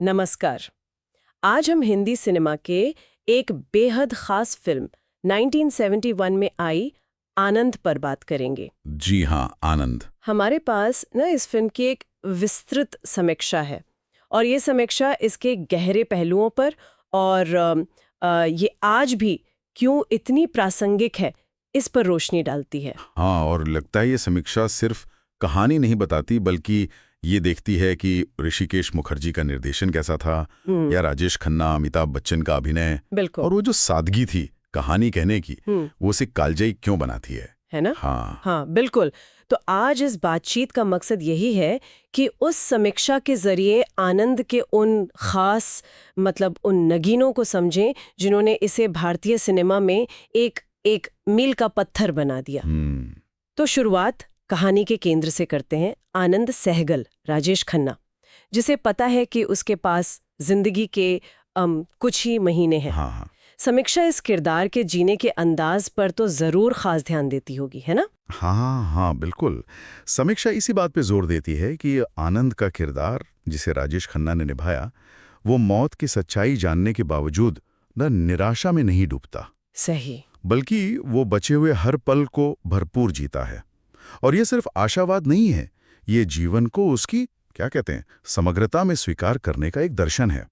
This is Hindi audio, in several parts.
नमस्कार। आज हम हिंदी सिनेमा के एक बेहद खास फिल्म 1971 में आई आनंद पर बात करेंगे। जी हाँ, आनंद। हमारे पास ना इस फिल्म की एक विस्तृत समीक्षा है और ये समीक्षा इसके गहरे पहलुओं पर और ये आज भी क्यों इतनी प्रासंगिक है इस पर रोशनी डालती है। हाँ, और लगता है ये समीक्षा सिर्फ कहानी नहीं बताती बल्कि ये देखती है कि ऋषिकेश मुखर्जी का निर्देशन कैसा था या राजेश खन्ना, अमिताभ बच्चन का अभिनय बिल्कुल। और वो जो सादगी थी कहानी कहने की वो उसे कालजयी क्यों बनाती है ना? हाँ, बिल्कुल। तो आज इस बातचीत का मकसद यही है कि उस समीक्षा के जरिए आनंद के उन खास उन नगीनों को समझें जिन्होंने इसे भारतीय सिनेमा में एक मील का पत्थर बना दिया। तो शुरुआत कहानी के केंद्र से करते हैं। आनंद सहगल, राजेश खन्ना, जिसे पता है कि उसके पास जिंदगी के कुछ ही महीने हैं। हाँ। समीक्षा इस किरदार के जीने के अंदाज पर तो जरूर खास ध्यान देती होगी, है ना? हाँ, बिल्कुल। समीक्षा इसी बात पे जोर देती है कि आनंद का किरदार जिसे राजेश खन्ना ने निभाया वो मौत की सच्चाई जानने के बावजूद न निराशा में नहीं डूबता, सही, बल्कि वो बचे हुए हर पल को भरपूर जीता है। और ये सिर्फ आशावाद नहीं है, ये जीवन को उसकी क्या कहते हैं समग्रता में स्वीकार करने का एक दर्शन है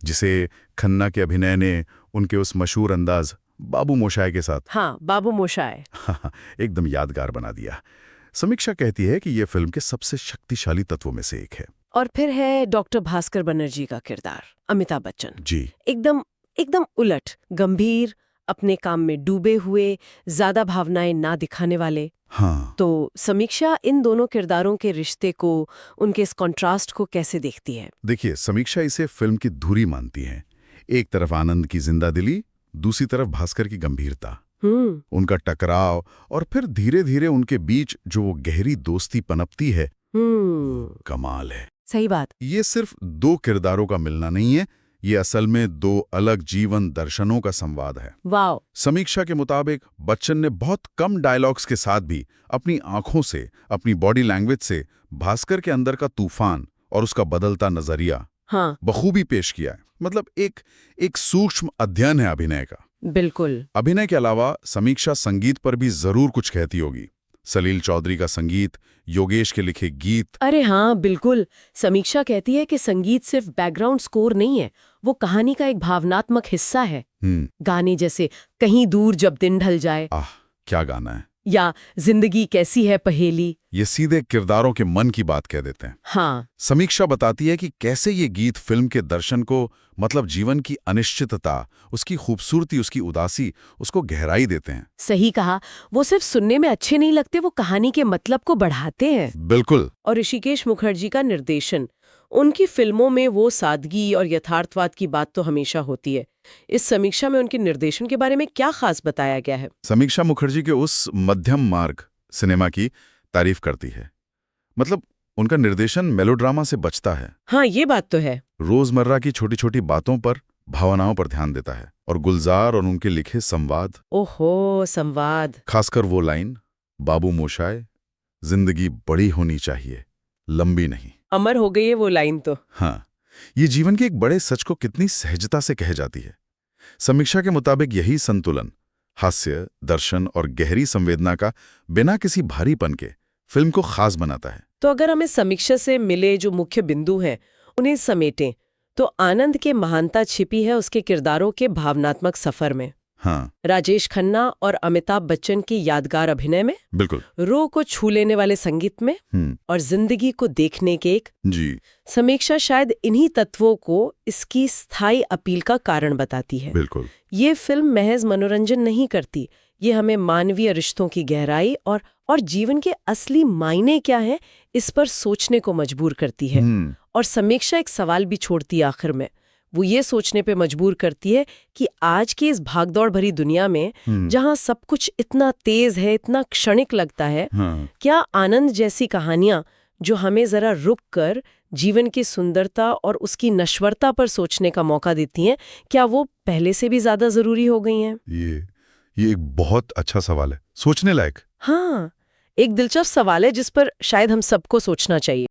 जिसे खन्ना के अभिनय ने उनके उस मशहूर अंदाज बाबू मोशाय के साथ बाबू मोशाय एकदम यादगार बना दिया। समीक्षा कहती है कि यह फिल्म के सबसे शक्तिशाली तत्वों में से एक है। और फिर है डॉक्टर भास्कर बनर्जी का किरदार, अमिताभ बच्चन जी। एकदम उलट, गंभीर, अपने काम में डूबे हुए, ज्यादा भावनाएं ना दिखाने वाले। हाँ। तो समीक्षा इन दोनों किरदारों के रिश्ते को, उनके इस कॉन्ट्रास्ट को कैसे देखती है? देखिए, समीक्षा इसे फिल्म की धुरी मानती है। एक तरफ आनंद की जिंदादिली, दूसरी तरफ भास्कर की गंभीरता, उनका टकराव और फिर धीरे धीरे उनके बीच जो वो गहरी दोस्ती पनपती है, कमाल है। सही बात। ये सिर्फ दो किरदारों का मिलना नहीं है, ये असल में दो अलग जीवन दर्शनों का संवाद है। वाव। समीक्षा के मुताबिक बच्चन ने बहुत कम डायलॉग्स के साथ भी अपनी आंखों से, अपनी बॉडी लैंग्वेज से भास्कर के अंदर का तूफान और उसका बदलता नजरिया बखूबी पेश किया है। मतलब एक सूक्ष्म अध्ययन है अभिनय का। बिल्कुल। अभिनय के अलावा समीक्षा संगीत पर भी जरूर कुछ कहती होगी। सलील चौधरी का संगीत, योगेश के लिखे गीत। अरे हाँ, बिल्कुल। समीक्षा कहती है कि संगीत सिर्फ बैकग्राउंड स्कोर नहीं है, वो कहानी का एक भावनात्मक हिस्सा है। गाने जैसे कहीं दूर जब दिन ढल जाए, क्या गाना है, या जिंदगी कैसी है पहेली, ये सीधे किरदारों के मन की बात कह देते हैं। हाँ। समीक्षा बताती है कि कैसे ये गीत फिल्म के दर्शन को, मतलब जीवन की अनिश्चितता, उसकी खूबसूरती, उसकी उदासी, उसको गहराई देते हैं। सही कहा। वो सिर्फ सुनने में अच्छे नहीं लगते, वो कहानी के मतलब को बढ़ाते हैं। बिल्कुल। और ऋषिकेश मुखर्जी का निर्देशन, उनकी फिल्मों में वो सादगी और यथार्थवाद की बात तो हमेशा होती है। इस समीक्षा में उनके निर्देशन के बारे में क्या खास बताया गया है? समीक्षा मुखर्जी के उस मध्यम मार्ग सिनेमा की तारीफ करती है। मतलब उनका निर्देशन मेलोड्रामा से बचता है। हाँ, ये बात तो है। रोजमर्रा की छोटी छोटी बातों पर, भावनाओं पर ध्यान देता है। और गुलजार और उनके लिखे संवाद, ओहो, संवाद, खासकर वो लाइन, बाबू मोशाय, जिंदगी बड़ी होनी चाहिए, लंबी नहीं। अमर हो गई है वो लाइन तो। हाँ, ये जीवन के एक बड़े सच को कितनी सहजता से कह जाती है। समीक्षा के मुताबिक यही संतुलन, हास्य, दर्शन और गहरी संवेदना का, बिना किसी भारीपन के फिल्म को खास बनाता है। तो अगर हमें समीक्षा से मिले जो मुख्य बिंदु हैं उन्हें समेटें, तो आनंद के महानता छिपी है उसके किरदारों के भावनात्मक सफर में। हाँ। राजेश खन्ना और अमिताभ बच्चन की यादगार अभिनय में, बिल्कुल। रूह को छू लेने वाले संगीत में, और जिंदगी को देखने के एक जी। समीक्षा शायद इन्हीं तत्वों को इसकी स्थायी अपील का कारण बताती है। बिल्कुल। ये फिल्म महज मनोरंजन नहीं करती, ये हमें मानवीय रिश्तों की गहराई और जीवन के असली मायने क्या हैं इस पर सोचने को मजबूर करती है। और समीक्षा एक सवाल भी छोड़ती है आखिर में। वो ये सोचने पे मजबूर करती है कि आज की इस भागदौड़ भरी दुनिया में, जहां सब कुछ इतना तेज है, इतना क्षणिक लगता है, क्या आनंद जैसी कहानियां जो हमें जरा रुक कर जीवन की सुंदरता और उसकी नश्वरता पर सोचने का मौका देती हैं, क्या वो पहले से भी ज्यादा जरूरी हो गई हैं? ये एक बहुत अच्छा सवाल है, सोचने लायक। हाँ, एक दिलचस्प सवाल है जिस पर शायद हम सबको सोचना चाहिए।